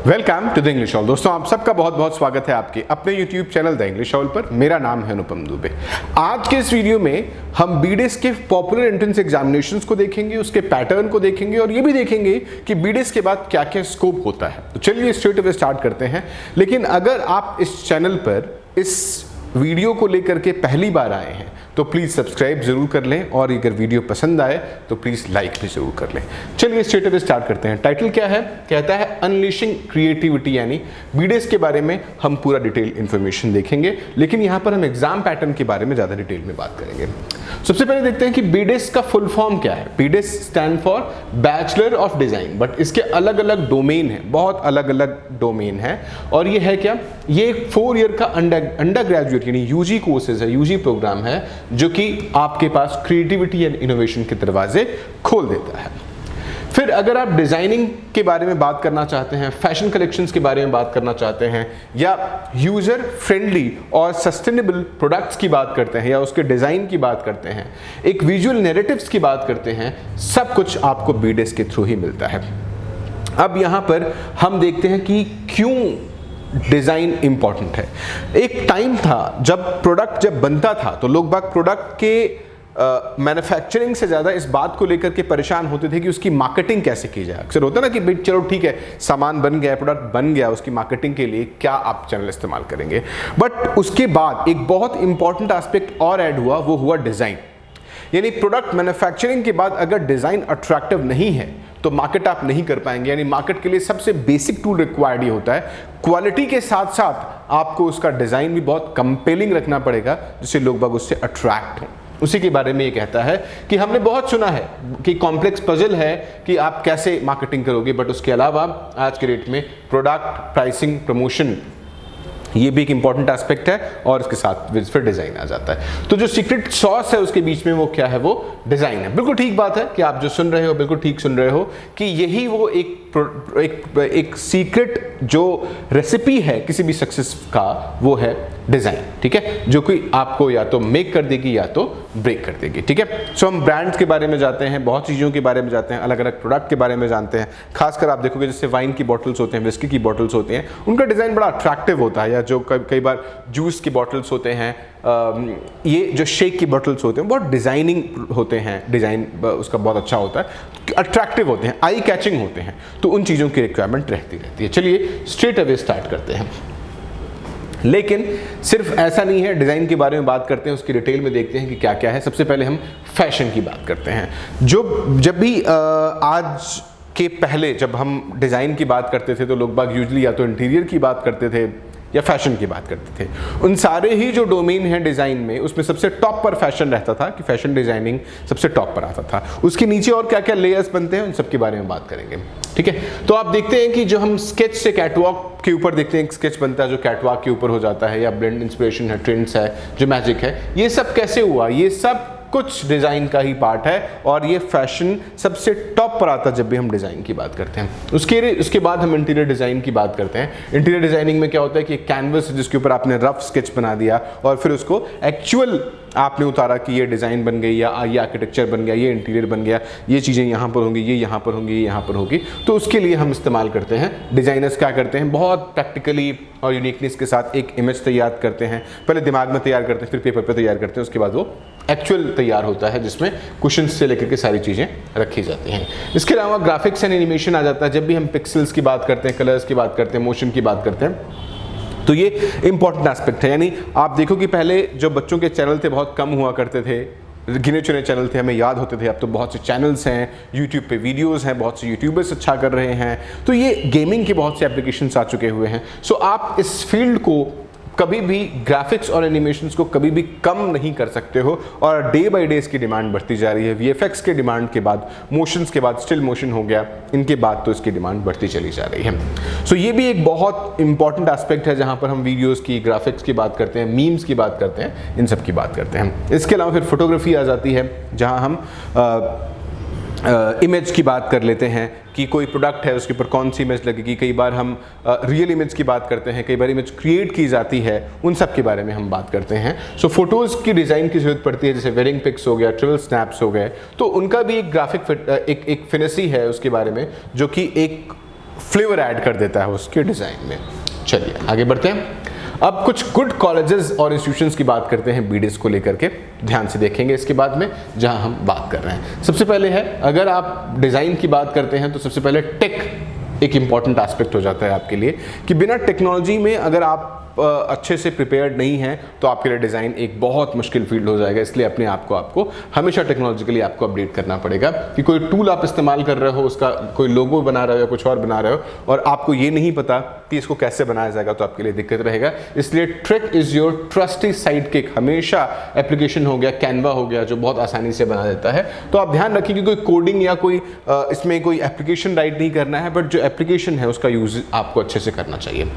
Welcome to the English hall. दोस्तों, आप सबका बहुत बहुत स्वागत है आपके अपने YouTube channel the English hall पर। मेरा नाम है अनुपम दुबे। आज के इस वीडियो में हम बीडीएस के पॉपुलर एंट्रेंस एग्जामिनेशंस को देखेंगे, उसके पैटर्न को देखेंगे और ये भी देखेंगे कि बीडीएस के बाद क्या क्या स्कोप होता है। तो चलिए स्ट्रेट अवे स्टार्ट करते हैं। लेकिन अगर आप इस चैनल पर इस वीडियो को लेकर के पहली बार आए हैं तो प्लीज़ सब्सक्राइब जरूर कर लें और अगर वीडियो पसंद आए तो प्लीज़ लाइक भी जरूर कर लें। चलिए स्ट्रेट अवे स्टार्ट करते हैं। टाइटल क्या है? कहता है अनलीशिंग क्रिएटिविटी, यानी बीडीएस के बारे में हम पूरा डिटेल इंफॉर्मेशन देखेंगे, लेकिन यहाँ पर हम एग्जाम पैटर्न के बारे में ज़्यादा डिटेल में बात करेंगे। सबसे पहले देखते हैं कि बीडीएस का फुल फॉर्म क्या है। BDS stand for bachelor of design, but इसके अलग अलग डोमेन है, बहुत अलग अलग डोमेन है। और ये है क्या? ये 4 ईयर का अंडर ग्रेजुएट यानी यूजी कोर्सेज है, यूजी प्रोग्राम है, जो कि आपके पास क्रिएटिविटी एंड इनोवेशन के दरवाजे खोल देता है। फिर अगर आप डिजाइनिंग के बारे में बात करना चाहते हैं, फैशन कलेक्शंस के बारे में बात करना चाहते हैं, या यूजर फ्रेंडली और सस्टेनेबल प्रोडक्ट्स की बात करते हैं, या उसके डिजाइन की बात करते हैं, एक विजुअल नैरेटिव्स की बात करते हैं, सब कुछ आपको बीडीएस के थ्रू ही मिलता है। अब यहां पर हम देखते हैं कि क्यों डिज़ाइन इंपॉर्टेंट है। एक टाइम था जब प्रोडक्ट जब बनता था तो लोग बाग प्रोडक्ट के मैन्युफैक्चरिंग से ज़्यादा इस बात को लेकर के परेशान होते थे कि उसकी मार्केटिंग कैसे की जाए। अक्सर होता ना कि भाई चलो ठीक है, सामान बन गया, प्रोडक्ट बन गया, उसकी मार्केटिंग के लिए क्या आप चैनल इस्तेमाल करेंगे। बट उसके बाद एक बहुत इंपॉर्टेंट एस्पेक्ट और ऐड हुआ, वो हुआ डिज़ाइन। यानी प्रोडक्ट मैन्युफैक्चरिंग के बाद अगर डिज़ाइन अट्रैक्टिव नहीं है तो मार्केट आप नहीं कर पाएंगे। यानी मार्केट के लिए सबसे बेसिक टूल रिक्वायर्ड ये होता है, क्वालिटी के साथ साथ आपको उसका डिज़ाइन भी बहुत कंपेलिंग रखना पड़ेगा, जिससे लोग बाग उससे अट्रैक्ट हों। उसी के बारे में ये कहता है कि हमने बहुत सुना है कि कॉम्प्लेक्स पजल है कि आप कैसे मार्केटिंग करोगे, बट उसके अलावा आज के डेट में प्रोडक्ट प्राइसिंग प्रमोशन ये भी एक इंपॉर्टेंट एस्पेक्ट है, और इसके साथ फिर डिजाइन आ जाता है। तो जो सीक्रेट सॉस है उसके बीच में वो क्या है? वो डिजाइन है। बिल्कुल ठीक बात है कि आप जो सुन रहे हो बिल्कुल ठीक सुन रहे हो कि यही वो एक सीक्रेट जो रेसिपी है किसी भी सक्सेस का, वो है डिजाइन। ठीक है, जो कि आपको या तो मेक कर देगी या तो ब्रेक कर देगी। ठीक है, सो हम ब्रांड्स के बारे में जाते हैं, बहुत चीज़ों के बारे में जाते हैं, अलग अलग प्रोडक्ट के बारे में जानते हैं। खासकर आप देखोगे जैसे वाइन की बॉटल्स होते हैं, विस्की की बॉटल्स होते हैं, उनका डिज़ाइन बड़ा अट्रैक्टिव होता है, या जो कई बार जूस की बॉटल्स होते हैं, ये जो शेक की बॉटल्स होते हैं बहुत डिज़ाइनिंग होते हैं, डिज़ाइन उसका बहुत अच्छा होता है, अट्रैक्टिव होते हैं, आई कैचिंग होते हैं। तो उन चीज़ों की रिक्वायरमेंट रहती है। चलिए स्ट्रेट अवे स्टार्ट करते हैं। लेकिन सिर्फ ऐसा नहीं है, डिज़ाइन के बारे में बात करते हैं, उसकी डिटेल में देखते हैं कि क्या क्या है। सबसे पहले हम फैशन की बात करते हैं। जब भी आज के पहले जब हम डिज़ाइन की बात करते थे तो लोग बाग यूजली या तो इंटीरियर की बात करते थे या फैशन की बात करते थे। उन सारे ही जो डोमेन है डिज़ाइन में, उसमें सबसे टॉप पर फैशन रहता था कि फैशन डिज़ाइनिंग सबसे टॉप पर आता था। उसके नीचे और क्या क्या लेयर्स बनते हैं उन सब के बारे में बात करेंगे। ठीक है, तो आप देखते हैं कि जो हम स्केच से कैटवॉक के ऊपर देखते हैं, एक स्केच बनता है जो कैटवॉक के ऊपर हो जाता है, या ब्लेंड इंस्पिरेशन है, ट्रेंड्स है, जो मैजिक है, ये सब कैसे हुआ? ये सब कुछ डिज़ाइन का ही पार्ट है, और ये फैशन सबसे टॉप पर आता है जब भी हम डिज़ाइन की बात करते हैं। उसके बाद हम इंटीरियर डिज़ाइन की बात करते हैं। इंटीरियर डिज़ाइनिंग में क्या होता है कि एक कैनवस जिसके ऊपर आपने रफ स्केच बना दिया और फिर उसको एक्चुअल आपने उतारा कि ये डिज़ाइन बन गई, या ये आर्किटेक्चर बन गया, ये इंटीरियर बन गया, ये चीज़ें यहाँ पर होंगी, ये यहाँ पर होंगी, ये यहाँ पर होगी। तो उसके लिए हम इस्तेमाल करते हैं, डिज़ाइनर्स क्या करते हैं, बहुत प्रैक्टिकली और यूनिकनेस के साथ एक इमेज तैयार करते हैं। पहले दिमाग में तैयार करते हैं, फिर पेपर पर तैयार करते हैं, उसके बाद वो एक्चुअल तैयार होता है जिसमें क्वेश्चन से लेकर के सारी चीज़ें रखी जाती हैं। इसके अलावा ग्राफिक्स एंड एनिमेशन आ जाता है। जब भी हम पिक्सल्स की बात करते हैं, कलर्स की बात करते हैं, मोशन की बात करते हैं, तो ये इंपॉर्टेंट एस्पेक्ट है। यानी आप देखो कि पहले जो बच्चों के चैनल थे बहुत कम हुआ करते थे, गिने चुने चैनल थे, हमें याद होते थे। अब तो बहुत से चैनल्स हैं, यूट्यूब पे वीडियोस हैं, बहुत से यूट्यूबर्स अच्छा कर रहे हैं। तो ये गेमिंग के बहुत से एप्लीकेशंस आ चुके हुए हैं। सो आप इस फील्ड को कभी भी, ग्राफिक्स और एनिमेशंस को कभी भी कम नहीं कर सकते हो, और डे बाय डे इसकी डिमांड बढ़ती जा रही है। वीएफएक्स के डिमांड के बाद, मोशंस के बाद स्टिल मोशन हो गया, इनके बाद तो इसकी डिमांड बढ़ती चली जा रही है। सो ये भी एक बहुत इंपॉर्टेंट एस्पेक्ट है जहाँ पर हम वीडियोस की, ग्राफिक्स की बात करते हैं, मीम्स की बात करते हैं, इन सब की बात करते हैं। इसके अलावा फिर फोटोग्राफी आ जाती है, जहाँ हम इमेज की बात कर लेते हैं कि कोई प्रोडक्ट है उसके ऊपर कौन सी इमेज लगेगी। कई बार हम रियल इमेज की बात करते हैं, कई बार इमेज क्रिएट की जाती है, उन सब के बारे में हम बात करते हैं। सो फोटोज़ की डिज़ाइन की जरूरत पड़ती है, जैसे वेडिंग पिक्स हो गया, ट्रेवल स्नैप्स हो गए, तो उनका भी एक ग्राफिक एक फिनेसी है उसके बारे में, जो कि एक फ्लेवर ऐड कर देता है उसके डिज़ाइन में। चलिए आगे बढ़ते हैं। अब कुछ गुड कॉलेजेस और इंस्टीट्यूशंस की बात करते हैं बीडीएस को लेकर के, ध्यान से देखेंगे इसके बाद में जहां हम बात कर रहे हैं। सबसे पहले है, अगर आप डिज़ाइन की बात करते हैं तो सबसे पहले टेक एक इम्पॉर्टेंट एस्पेक्ट हो जाता है आपके लिए, कि बिना टेक्नोलॉजी में अगर आप अच्छे से प्रिपेयर्ड नहीं है तो आपके लिए डिज़ाइन एक बहुत मुश्किल फील्ड हो जाएगा। इसलिए अपने आप को आपको हमेशा टेक्नोलॉजिकली आपको अपडेट करना पड़ेगा कि कोई टूल आप इस्तेमाल कर रहे हो, उसका कोई लोगो बना रहे हो या कुछ और बना रहे हो और आपको ये नहीं पता कि इसको कैसे बनाया जाएगा, तो आपके लिए दिक्कत रहेगा। इसलिए trick is your trustee side kick. हमेशा एप्लीकेशन हो गया, कैनवा हो गया, जो बहुत आसानी से बना देता है। तो आप ध्यान रखिए कि कोई कोडिंग या कोई इसमें कोई एप्लीकेशन राइट नहीं करना है, बट जो एप्लीकेशन है उसका यूज आपको अच्छे से करना चाहिए।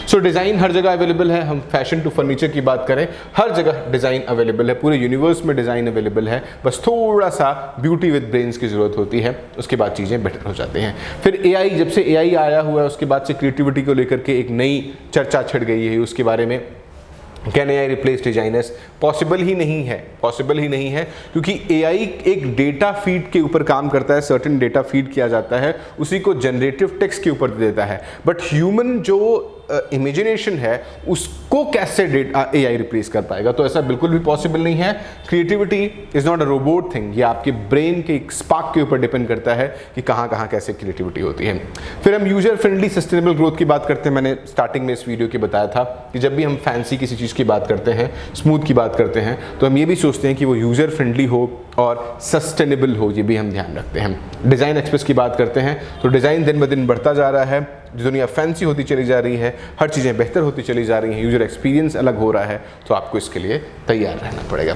सो डिज़ाइन हर जगह अवेलेबल है। हम फैशन टू फर्नीचर की बात करें, हर जगह डिज़ाइन अवेलेबल है, पूरे यूनिवर्स में डिज़ाइन अवेलेबल है। बस थोड़ा सा ब्यूटी विद ब्रेन्स की ज़रूरत होती है, उसके बाद चीज़ें बेटर हो जाती हैं। फिर एआई, जब से एआई आया हुआ है उसके बाद से क्रिएटिविटी को लेकर के एक नई चर्चा छिड़ गई है उसके बारे में। Can AI replace designers? Possible ही नहीं है, पॉसिबल ही नहीं है, क्योंकि एआई एक डेटा फीड के ऊपर काम करता है, सर्टेन डेटा फीड किया जाता है, उसी को जनरेटिव टेक्स्ट के ऊपर दे देता है। बट ह्यूमन जो इमेजिनेशन है उसको कैसे एआई रिप्लेस कर पाएगा? तो ऐसा बिल्कुल भी पॉसिबल नहीं है। Creativity is not a robot thing, ये आपके ब्रेन के एक स्पार्क के ऊपर डिपेंड करता है कि कहाँ कहाँ कैसे क्रिएटिविटी होती है। फिर हम यूजर फ्रेंडली सस्टेनेबल ग्रोथ की बात करते हैं। मैंने स्टार्टिंग में इस वीडियो के बताया था कि जब भी हम फैंसी किसी चीज़ की बात करते हैं, स्मूथ की बात करते हैं, तो हम ये भी सोचते हैं कि वो यूजर फ्रेंडली हो और सस्टेनेबल हो, ये भी हम ध्यान रखते हैं। डिज़ाइन एक्सप्रेस की बात करते हैं तो डिज़ाइन दिन ब दिन बढ़ता जा रहा है, जो दुनिया फैंसी होती चली जा रही है, हर चीज़ें बेहतर होती चली जा रही हैं, यूजर एक्सपीरियंस अलग हो रहा है, तो आपको इसके लिए तैयार रहना पड़ेगा।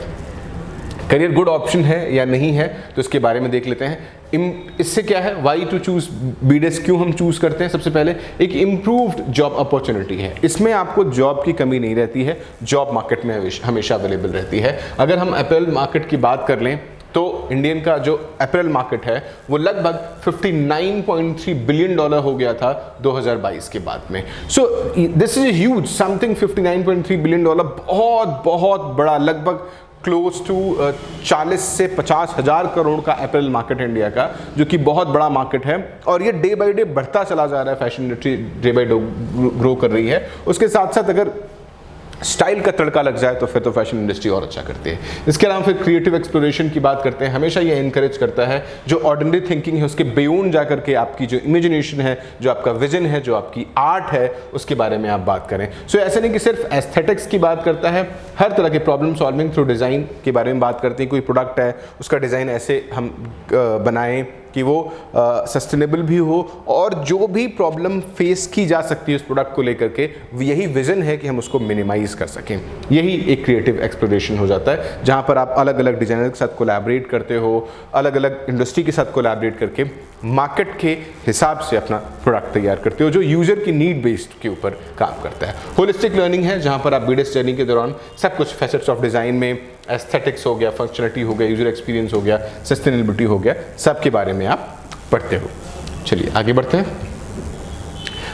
करियर गुड ऑप्शन है या नहीं है, तो इसके बारे में देख लेते हैं। इससे क्या है, वाई टू चूज बीडीएस, क्यों हम चूज करते हैं? सबसे पहले एक इम्प्रूव्ड जॉब अपॉर्चुनिटी है, इसमें आपको जॉब की कमी नहीं रहती है, जॉब मार्केट में हमेशा अवेलेबल रहती है। अगर हम अपैरल मार्केट की बात कर लें तो इंडियन का जो अपैरल मार्केट है वो लगभग $59.3 बिलियन हो गया था 2022 के बाद में। So this is huge something. $59.3 billion बहुत बहुत बड़ा, लगभग क्लोज टू 40 से 50 हज़ार करोड़ का अपैरल मार्केट है इंडिया का, जो कि बहुत बड़ा मार्केट है और ये डे बाई डे बढ़ता चला जा रहा है। Fashion industry day by day grow कर रही है। उसके साथ साथ अगर स्टाइल का तड़का लग जाए तो फिर तो फैशन इंडस्ट्री और अच्छा करती है। इसके अलावा फिर क्रिएटिव एक्सप्लोरेशन की बात करते हैं। हमेशा ये इनकरेज करता है जो ऑर्डिनरी थिंकिंग है उसके बियॉन्ड जा करके आपकी जो इमेजिनेशन है, जो आपका विजन है, जो आपकी आर्ट है, उसके बारे में आप बात करें। सो ऐसे नहीं कि सिर्फ एस्थेटिक्स की बात करता है, हर तरह के प्रॉब्लम सॉल्विंग थ्रू डिज़ाइन के बारे में बात करते हैं। कोई प्रोडक्ट है उसका डिज़ाइन ऐसे हम बनाएं कि वो सस्टेनेबल भी हो और जो भी प्रॉब्लम फेस की जा सकती है उस प्रोडक्ट को लेकर के, यही विजन है कि हम उसको मिनिमाइज कर सकें। यही एक क्रिएटिव एक्सप्लोरेशन हो जाता है, जहाँ पर आप अलग अलग डिजाइनर के साथ कोलैबोरेट करते हो, अलग अलग इंडस्ट्री के साथ कोलैबोरेट करके मार्केट के हिसाब से अपना प्रोडक्ट तैयार करते हो, जो यूजर की नीड बेस्ड के ऊपर काम करता है। होलिस्टिक लर्निंग है, जहाँ पर आप बीडीएस जर्नी के दौरान सब कुछ फैसेट्स ऑफ डिज़ाइन में, एस्थेटिक्स हो गया, फंक्शनलिटी हो गया, यूजर एक्सपीरियंस हो गया, सस्टेनेबिलिटी हो गया, सब के बारे में आप पढ़ते हो। चलिए आगे बढ़ते हैं।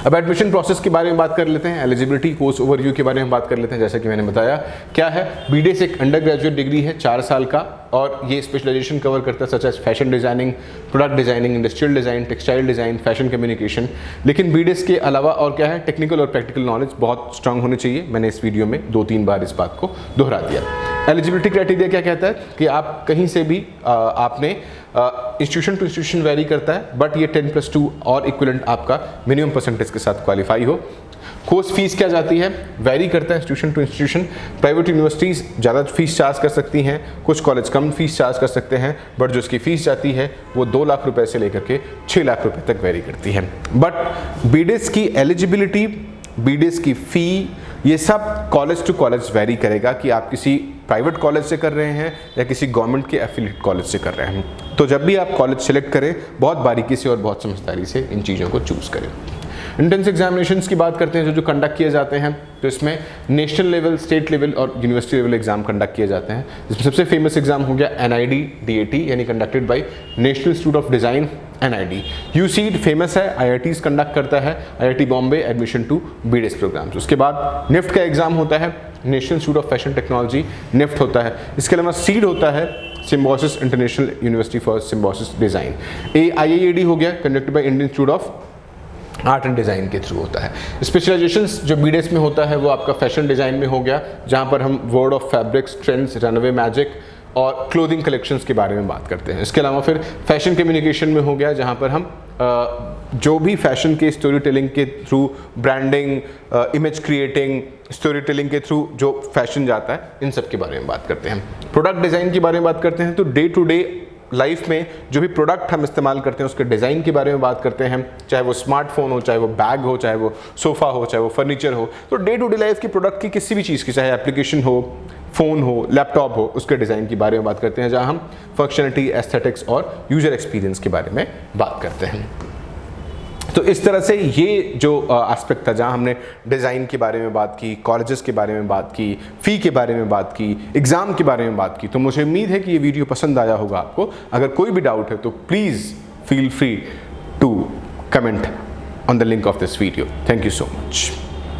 अब एडमिशन प्रोसेस के बारे में बात कर लेते हैं। एलिजिबिलिटी, कोर्स ओवरव्यू के बारे में बात कर लेते हैं। जैसा कि मैंने बताया, क्या है, बीडीएस एक अंडर ग्रेजुएट डिग्री है 4 साल का और ये स्पेशलाइजेशन कवर करता है such as fashion designing, product designing, industrial design, textile design, fashion communication. लेकिन बीडीएस के अलावा और क्या है, टेक्निकल और प्रैक्टिकल नॉलेज बहुत स्ट्रांग होनी चाहिए। मैंने इस वीडियो में 2-3 बार इस बात को दोहरा दिया। एलिजिबिलिटी क्राइटेरिया क्या कहता है कि आप कहीं से भी आपने इंस्टीट्यूशन टू इंस्टीट्यूशन वेरी करता है, बट ये 10+2 और इक्विवेलेंट आपका मिनिमम परसेंटेज के साथ क्वालिफाई हो। कोर्स फीस क्या जाती है, वेरी करता है institution to institution. Private universities ज़्यादा फीस चार्ज कर सकती हैं, कुछ कॉलेज कम फीस चार्ज कर सकते हैं, बट जो उसकी फीस जाती है वो 2 लाख रुपए से लेकर के 6 लाख रुपए तक वेरी करती है। बट बीडीएस की एलिजिबिलिटी, बीडीएस की फ़ी, ये सब कॉलेज टू कॉलेज वेरी करेगा कि आप किसी प्राइवेट कॉलेज से कर रहे हैं या किसी गवर्नमेंट के एफिलिएट कॉलेज से कर रहे हैं। तो जब भी आप कॉलेज सेलेक्ट करें, बहुत बारीकी से और बहुत समझदारी से इन चीज़ों को चूज़ करें। एंट्रेंस एग्जामिनेशंस की बात करते हैं जो कंडक्ट किए जाते हैं, तो इसमें नेशनल लेवल, स्टेट लेवल और यूनिवर्सिटी लेवल एग्जाम कंडक्ट किए जाते हैं। इसमें सबसे फेमस एग्जाम हो गया NID DAT, यानी conducted by national institute of design NID। UCEED famous है, IITs कंडक्ट करता है, IIT Bombay admission to BDS programmes. उसके बाद NIFT का एग्जाम होता है, national institute of fashion technology, NIFT होता है। इसके अलावा सीड होता है, Symbiosis international university for Symbiosis design. IIAD हो गया, conducted by Indian institute of art and design के थ्रू होता है। स्पेशलाइजेशंस जो बीडेस में होता है वो आपका फैशन डिज़ाइन में हो गया, जहाँ पर हम word of fabrics, trends, runway magic और क्लोथिंग कलेक्शंस के बारे में बात करते हैं। इसके अलावा फिर फैशन कम्युनिकेशन में हो गया, जहाँ पर हम जो भी फैशन के स्टोरी टेलिंग के through branding, image creating, story telling के थ्रू जो फैशन जाता है, इन सब के बारे में बात करते हैं। प्रोडक्ट डिज़ाइन के बारे में बात करते हैं, तो डे टू डे लाइफ में जो भी प्रोडक्ट हम इस्तेमाल करते हैं उसके डिज़ाइन के बारे में बात करते हैं, चाहे वो स्मार्टफोन हो, चाहे वो बैग हो, चाहे वो सोफ़ा हो, चाहे वो फर्नीचर हो। तो डे टू डे लाइफ की प्रोडक्ट की किसी भी चीज़ की, चाहे एप्लीकेशन हो, फ़ोन हो, लैपटॉप हो, उसके डिज़ाइन के बारे में बात करते हैं, जहाँ हम फंक्शनलिटी, एस्थेटिक्स और यूज़र एक्सपीरियंस के बारे में बात करते हैं। तो इस तरह से ये जो एस्पेक्ट था, जहाँ हमने डिज़ाइन के बारे में बात की, कॉलेजेस के बारे में बात की, फ़ी के बारे में बात की, एग्ज़ाम के बारे में बात की। तो मुझे उम्मीद है कि ये वीडियो पसंद आया होगा आपको। अगर कोई भी डाउट है तो please feel free to comment on the link of this video. Thank you so much.